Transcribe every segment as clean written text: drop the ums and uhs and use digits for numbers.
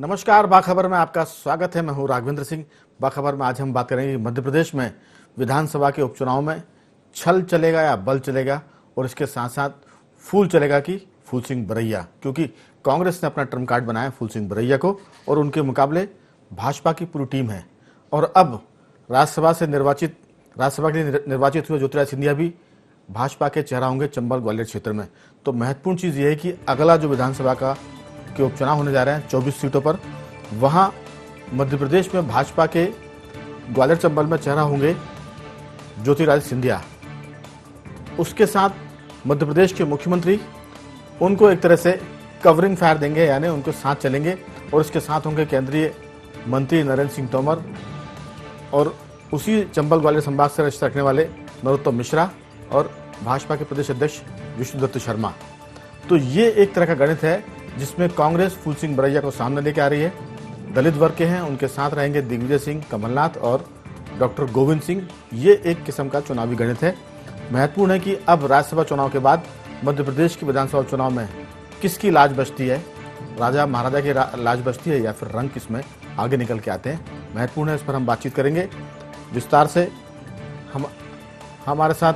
नमस्कार, बाखबर में आपका स्वागत है। मैं हूं राघवेंद्र सिंह। बाखबर में आज हम बात करेंगे मध्य प्रदेश में विधानसभा के उपचुनाव में छल चलेगा या बल चलेगा, और इसके साथ साथ फूल चलेगा कि फूल सिंह बरैया, क्योंकि कांग्रेस ने अपना ट्रम्प कार्ड बनाया फूल सिंह बरैया को, और उनके मुकाबले भाजपा की पूरी टीम है। और अब राज्यसभा के लिए निर्वाचित हुए ज्योतिरादित्य सिंधिया भी भाजपा के चेहरा होंगे चंबल ग्वालियर क्षेत्र में। तो महत्वपूर्ण चीज़ ये है कि अगला जो विधानसभा के उपचुनाव होने जा रहे हैं 24 सीटों पर, वहां मध्य प्रदेश में भाजपा के ग्वालियर चंबल में चेहरा होंगे ज्योतिरादित्य सिंधिया। उसके साथ मध्य प्रदेश के मुख्यमंत्री उनको एक तरह से कवरिंग फायर देंगे, यानी उनके साथ चलेंगे, और इसके साथ होंगे केंद्रीय मंत्री नरेंद्र सिंह तोमर और उसी चंबल ग्वालियर संभाग से रिश्ता रखने वाले नरोत्तम मिश्रा और भाजपा के प्रदेश अध्यक्ष विष्णुदत्त शर्मा। तो ये एक तरह का गणित है जिसमें कांग्रेस फूल सिंह बरैया को सामने लेके आ रही है। दलित वर्ग के हैं, उनके साथ रहेंगे दिग्विजय सिंह, कमलनाथ और डॉक्टर गोविंद सिंह। ये एक किस्म का चुनावी गणित है। महत्वपूर्ण है कि अब राज्यसभा चुनाव के बाद मध्य प्रदेश की विधानसभा चुनाव में किसकी लाज बचती है, राजा महाराजा की लाज बचती है या फिर रंग किसमें आगे निकल के आते हैं। महत्वपूर्ण है, इस पर हम बातचीत करेंगे विस्तार से। हमारे साथ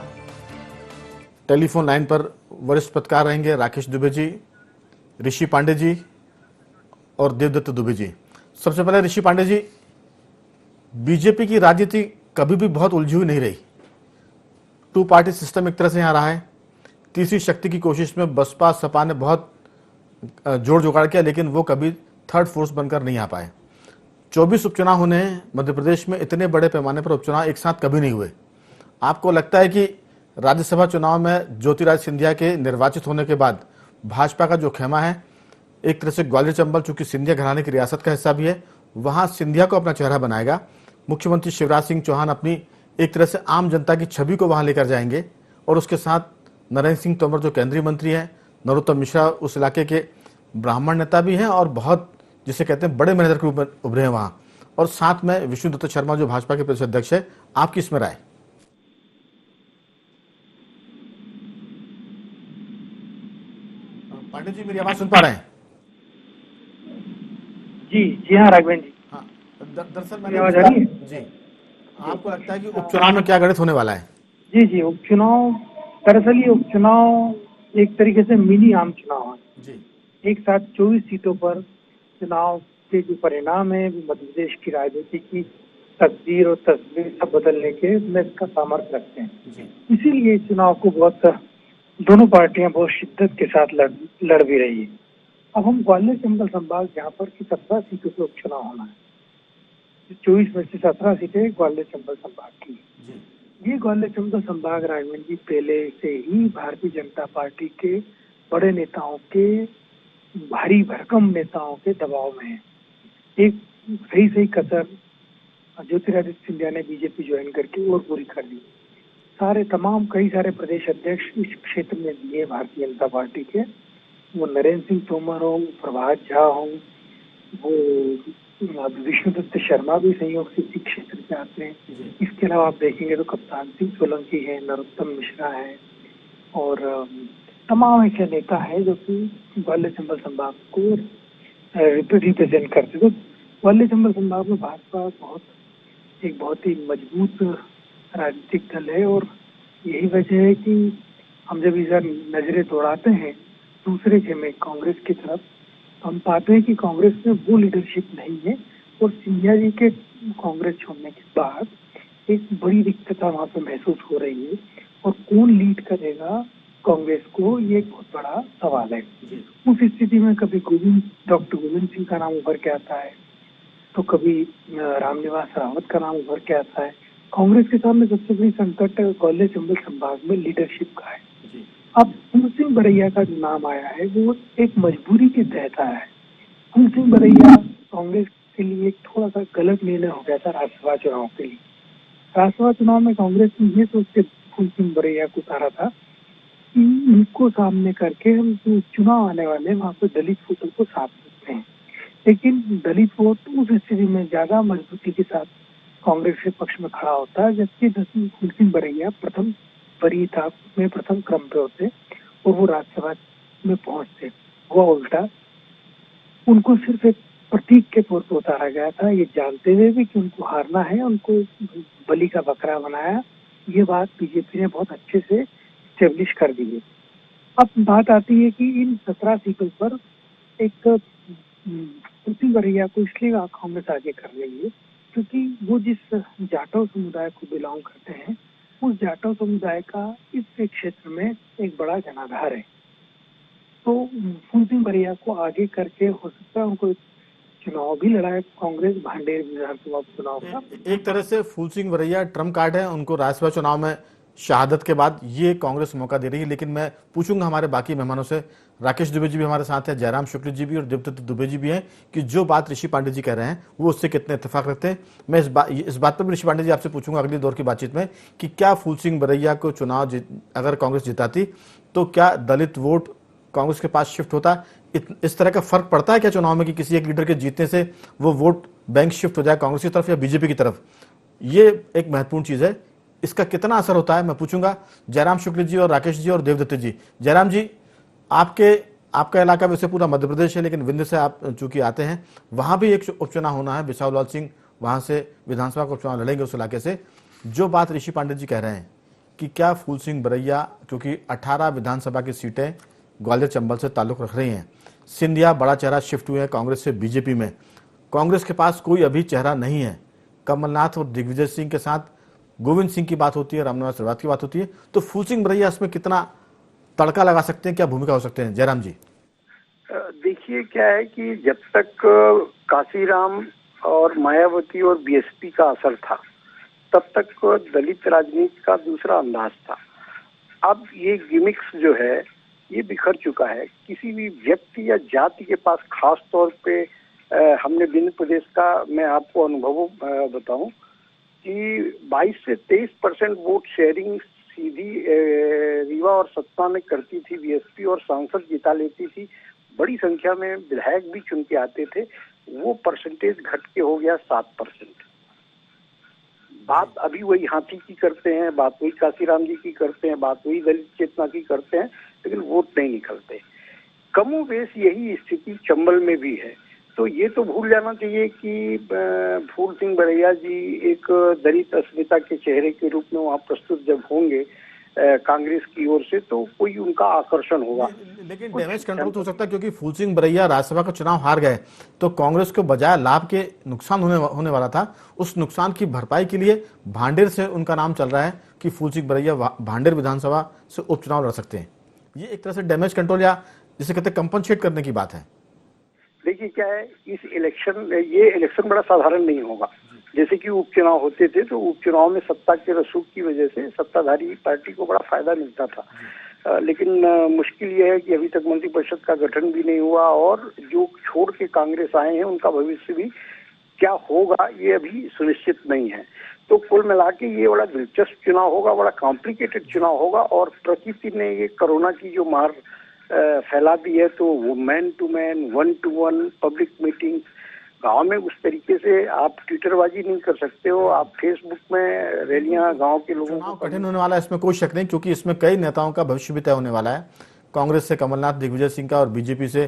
टेलीफोन लाइन पर वरिष्ठ पत्रकार रहेंगे राकेश दुबे जी, ऋषि पांडे जी और देवदत्त दुबे जी। सबसे पहले ऋषि पांडे जी, बीजेपी की राजनीति कभी भी बहुत उलझी हुई नहीं रही। टू पार्टी सिस्टम एक तरह से यहाँ रहा है। तीसरी शक्ति की कोशिश में बसपा सपा ने बहुत जोड़ जुगाड़ किया, लेकिन वो कभी थर्ड फोर्स बनकर नहीं आ पाए। 24 उपचुनाव होने हैं मध्य प्रदेश में, इतने बड़े पैमाने पर उपचुनाव एक साथ कभी नहीं हुए। आपको लगता है कि राज्यसभा चुनाव में ज्योतिरादित्य सिंधिया के निर्वाचित होने के बाद भाजपा का जो खेमा है, एक तरह से ग्वालियर चंबल, चूंकि सिंधिया घराने की रियासत का हिस्सा भी है, वहां सिंधिया को अपना चेहरा बनाएगा। मुख्यमंत्री शिवराज सिंह चौहान अपनी एक तरह से आम जनता की छवि को वहां लेकर जाएंगे, और उसके साथ नरेंद्र सिंह तोमर जो केंद्रीय मंत्री हैं, नरोत्तम मिश्रा उस इलाके के ब्राह्मण नेता भी हैं और बहुत जिसे कहते हैं बड़े मैनेजर के रूप में उभरे हैं वहां, और साथ में विष्णुदत्त शर्मा जो भाजपा के प्रदेश अध्यक्ष है। आपकी इसमें राय? पांडे जी, मेरी आवाज सुन पा रहे हैं? जी जी हाँ राघवेंद्र जी। हाँ, दरअसल मेरी आवाज आ रही है? जी, आपको लगता है कि उपचुनाव में क्या गणित होने वाला है? जी जी, उपचुनाव, दरअसल ये उपचुनाव एक तरीके से मिनी आम चुनाव है जी। एक साथ 24 सीटों पर चुनाव के जो परिणाम है मध्य प्रदेश की राजनीति की तकदीर और तस्वीर सब बदलने के में इसका सामर्थ्य रखते हैं। इसीलिए चुनाव को दोनों पार्टियां बहुत शिद्दत के साथ लड़ भी रही है। अब हम ग्वालियर चंबल संभाग जहाँ पर की 17 सीटों पर उपचुनाव होना है, 24 में से 17 सीटें ग्वालियर चंबल संभाग की। ये ग्वालियर चंबल संभाग राघवेंद्र जी पहले से ही भारतीय जनता पार्टी के बड़े नेताओं के, भारी भरकम नेताओं के दबाव में है। एक सही कसर ज्योतिरादित्य सिंधिया ने बीजेपी ज्वाइन करके और पूरी कर दी। कई सारे प्रदेश अध्यक्ष इस क्षेत्र में दिए भारतीय जनता पार्टी के, वो नरेंद्र सिंह तोमर हो, प्रभात झा हो, वो विष्णुदत्त शर्मा भी संयोग से इसी क्षेत्र से आते हैं। इसके अलावा आप देखेंगे तो कप्तान सिंह सोलंकी है, नरोत्तम मिश्रा है, और तमाम ऐसे नेता है जो कि ग्वालियर चंबल संभाग को रिप्रेजेंट करते। तो ग्वालियर चंबल संभाग में भाजपा बहुत ही मजबूत राजनीतिक दल है, और यही वजह है कि हम जब इधर नजरें दौड़ाते हैं दूसरे खेमे कांग्रेस की तरफ, हम पाते हैं कि कांग्रेस में वो लीडरशिप नहीं है, और सिंधिया जी के कांग्रेस छोड़ने के बाद एक बड़ी दिक्कत वहाँ पे महसूस हो रही है, और कौन लीड करेगा कांग्रेस को, ये एक बहुत बड़ा सवाल है। उस स्थिति में कभी डॉक्टर गोविंद सिंह का नाम उभर के आता है, तो कभी रामनिवास रावत का नाम उभर के आता है। कांग्रेस के सामने सबसे बड़ी संकट ग्वालियर चंबल संभाग में लीडरशिप का है। अब फूल सिंह बरैया का जो नाम आया है वो एक मजबूरी के तहत आया है। फूल सिंह बरैया कांग्रेस के लिए एक थोड़ा सा गलत निर्णय हो गया था राज्यसभा चुनाव के लिए। राज्यसभा चुनाव में कांग्रेस ने ये सोच के फूल सिंह बरैया को उतारा था कि इनको सामने करके हम जो चुनाव आने वाले वहाँ पे दलित वोटों को साथ सकते हैं, लेकिन दलित वोट उस स्थिति में ज्यादा मजबूती के साथ कांग्रेस के पक्ष में खड़ा होता है, जबकि फूल सिंह बरैया प्रथम वरीयता में प्रथम क्रम पे होते और वो राज्यसभा में पहुंचते। वो उल्टा उनको सिर्फ एक प्रतीक के तौर पर उतारा गया था, ये जानते हुए भी कि उनको हारना है, उनको बलि का बकरा बनाया। ये बात बीजेपी ने बहुत अच्छे से स्टेब्लिश कर दी है। अब बात आती है कि इन 17 सीटों पर एक उसी वरैया को इसलिए कांग्रेस आगे कर रही है क्योंकि वो जिस जाटव समुदाय को बिलोंग करते हैं, उस जाटव समुदाय का इस क्षेत्र में एक बड़ा जनाधार है। तो फूल सिंह बरैया को आगे करके हो सकता है उनको चुनाव भी लड़ा है कांग्रेस भांडेर विधानसभा चुनाव का। एक तरह से फूल सिंह बरैया ट्रम्प कार्ड है, उनको राज्यसभा चुनाव में शहादत के बाद ये कांग्रेस मौका दे रही है। लेकिन मैं पूछूंगा हमारे बाकी मेहमानों से, राकेश दुबे जी भी हमारे साथ हैं, जयराम शुक्ल जी भी और देवदत्त दुबे जी भी हैं, कि जो बात ऋषि पांडे जी कह रहे हैं वो उससे कितने इत्तेफाक रखते हैं। मैं इस बात पर भी ऋषि पांडे जी आपसे पूछूंगा अगली दौर की बातचीत में कि क्या फूल सिंह बरैया को चुनाव अगर कांग्रेस जिताती तो क्या दलित वोट कांग्रेस के पास शिफ्ट होता? इस तरह का फर्क पड़ता है क्या चुनाव में कि किसी एक लीडर के जीतने से वो वोट बैंक शिफ्ट हो जाए कांग्रेस की तरफ या बीजेपी की तरफ? ये एक महत्वपूर्ण चीज है, इसका कितना असर होता है मैं पूछूंगा जयराम शुक्ल जी और राकेश जी और देवदत्त जी। जयराम जी, आपका इलाका वैसे पूरा मध्य प्रदेश है, लेकिन विंध्य से आप चूंकि आते हैं, वहां भी एक उपचुनाव होना है। बिसाहू लाल सिंह वहां से विधानसभा का उपचुनाव लड़ेंगे उस इलाके से। जो बात ऋषि पांडे जी कह रहे हैं कि क्या फूल सिंह बरैया, क्योंकि 18 विधानसभा की सीटें ग्वालियर चंबल से ताल्लुक रख रही हैं, सिंधिया बड़ा चेहरा शिफ्ट हुए हैं कांग्रेस से बीजेपी में, कांग्रेस के पास कोई अभी चेहरा नहीं है। कमलनाथ और दिग्विजय सिंह के साथ गोविंद सिंह की बात होती है, रामनिवास श्रीवास्तव की बात होती है, तो फूल सिंह बरैया इसमें कितना तड़का लगा सकते हैं, क्या भूमिका हो सकते हैं? जयराम जी। देखिए, क्या है कि जब तक काशीराम और मायावती और बीएसपी का असर था, तब तक दलित राजनीति का दूसरा अंदाज था। अब ये गिमिक्स जो है ये बिखर चुका है। किसी भी व्यक्ति या जाति के पास, खास तौर पे हमने विंध्य प्रदेश का मैं आपको अनुभव बताऊं कि 22 से 23% वोट शेयरिंग सीधी रीवा और सतना में करती थी बीएसपी, और सांसद जिता लेती थी। बड़ी संख्या में विधायक भी चुन के आते थे। वो परसेंटेज घट के हो गया 7%। बात अभी वही हाथी की करते हैं, बात वही काशीराम जी की करते हैं, बात वही दलित चेतना की करते हैं, लेकिन वोट नहीं निकलते। कमोबेश यही स्थिति चंबल में भी है। तो ये तो भूल जाना चाहिए कि फूल सिंह बरैया जी एक दलित अस्मिता के चेहरे के रूप में वहाँ प्रस्तुत जब होंगे कांग्रेस की ओर से, तो कोई उनका आकर्षण होगा। लेकिन डैमेज कंट्रोल तो हो सकता है, क्योंकि फूल सिंह बरैया राज्यसभा का चुनाव हार गए तो कांग्रेस को बजाय लाभ के नुकसान होने वाला था। उस नुकसान की भरपाई के लिए भांडेर से उनका नाम चल रहा है कि फूल सिंह बरैया भांडेर विधानसभा से उपचुनाव लड़ सकते हैं। ये एक तरह से डैमेज कंट्रोल या जिसे कहते हैं कंपनसेट करने की बात है। देखिए, क्या है, ये इलेक्शन बड़ा साधारण नहीं होगा। जैसे कि उपचुनाव होते थे, तो उपचुनाव में सत्ता के रसूख की वजह से सत्ताधारी पार्टी को बड़ा फायदा मिलता था। लेकिन मुश्किल ये है कि अभी तक मंत्रिपरिषद का गठन भी नहीं हुआ, और जो छोड़ के कांग्रेस आए हैं उनका भविष्य भी क्या होगा ये अभी सुनिश्चित नहीं है। तो कुल मिला के ये बड़ा दिलचस्प चुनाव होगा, बड़ा कॉम्प्लिकेटेड चुनाव होगा। और प्रकृति ने ये कोरोना की जो मार फैला दी है, तो वो man to man, 1 to 1 public meeting, गांव में उस तरीके से आप ट्विटरबाजी नहीं कर सकते हो, आप फेसबुक में रैलियां गांव के लोगों को। कठिन होने वाला है, इसमें कोई शक नहीं, क्योंकि इसमें कई नेताओं का भविष्य भी तय होने वाला है। कांग्रेस से कमलनाथ, दिग्विजय सिंह का, और बीजेपी से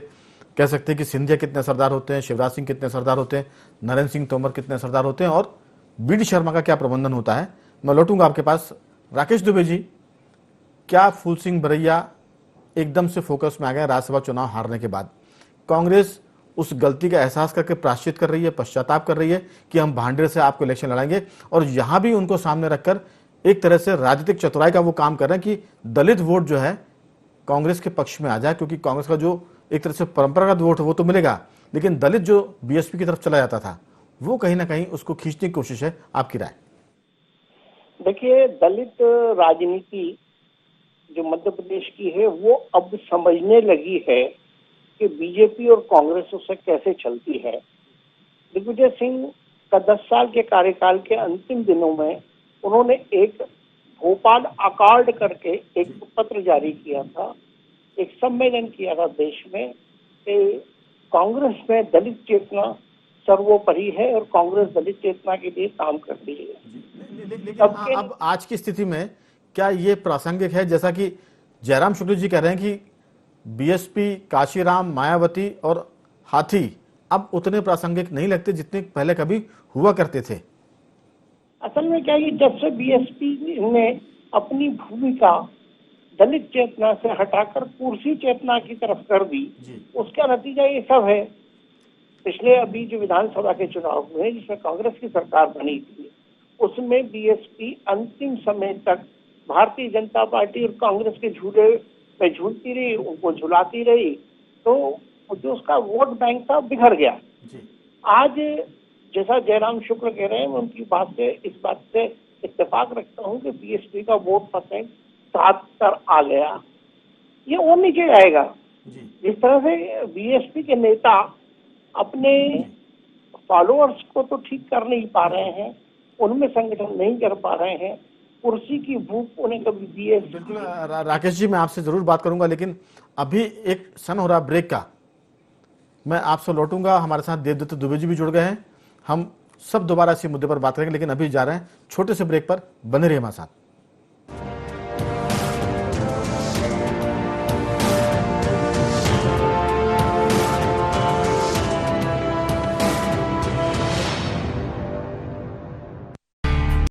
कह सकते हैं कि सिंधिया कितने असरदार होते हैं, शिवराज सिंह कितने असरदार होते हैं, नरेंद्र सिंह तोमर कितने असरदार होते हैं, और बीडी शर्मा का क्या प्रबंधन होता है। मैं लौटूंगा आपके पास। राकेश दुबे जी, क्या फूल सिंह बरैया एकदम से फोकस में आ गए राज्यसभा चुनाव हारने के बाद? कांग्रेस उस गलती का एहसास करके प्रायश्चित कर रही है, पश्चाताप कर रही है कि हम भांडेर से आपको इलेक्शन लड़ाएंगे, और यहां भी उनको सामने रखकर एक तरह से राजनीतिक चतुराई का वो काम कर रहे हैं कि दलित वोट जो है कांग्रेस के पक्ष में आ जाए, क्योंकि कांग्रेस का जो एक तरह से परंपरागत वोट है वो तो मिलेगा, लेकिन दलित जो बीएसपी की तरफ चला जाता था वो कहीं ना कहीं उसको खींचने की कोशिश है। आपकी राय? देखिए, दलित राजनीति जो मध्य प्रदेश की है वो अब समझने लगी है कि बीजेपी और कांग्रेस उससे कैसे चलती है। दिग्विजय सिंह का 10 साल के कार्यकाल के अंतिम दिनों में उन्होंने एक भोपाल अकॉर्ड करके एक पत्र जारी किया था, एक सम्मेलन किया था देश में कि कांग्रेस में दलित चेतना सर्वोपरि है और कांग्रेस दलित चेतना के लिए काम कर रही है। लेकिन अब आज की स्थिति में क्या ये प्रासंगिक है, जैसा कि जयराम शुक्ल जी कह रहे हैं कि बीएसपी, काशीराम, मायावती और हाथी अब उतने प्रासंगिक नहीं लगते जितने पहले कभी हुआ करते थे। असल में क्या है कि जब से बीएसपी ने अपनी भूमिका दलित चेतना से हटाकर कुर्सी चेतना की तरफ कर दी, उसका नतीजा ये सब है। पिछले अभी जो विधानसभा के चुनाव हुए जिसमें कांग्रेस की सरकार बनी थी, उसमें बीएसपी अंतिम समय तक भारतीय जनता पार्टी और कांग्रेस के झूले पे झूलती रही, उनको झुलाती रही, तो जो उसका वोट बैंक था बिखर गया। आज जैसा जयराम शुक्ल कह रहे हैं, मैं उनकी बात से इस बात से इत्तेफाक रखता हूं कि बीएसपी का वोट परसेंट 77 आ गया, ये और नीचे जाएगा। जिस तरह से बीएसपी के नेता अपने फॉलोअर्स को तो ठीक कर नहीं पा रहे हैं, उनमें संगठन नहीं कर पा रहे हैं, कुर्सी की भूख उन्हें कभी बीएसपी। बिल्कुल राकेश जी, मैं आपसे जरूर बात करूंगा, लेकिन अभी एक सन हो रहा ब्रेक का, मैं आपसे लौटूंगा। हमारे साथ देवदत्त दुबे जी भी जुड़ गए हैं, हम सब दोबारा इसी मुद्दे पर बात करेंगे, लेकिन अभी जा रहे हैं छोटे से ब्रेक पर। बने रहिए हमारे साथ।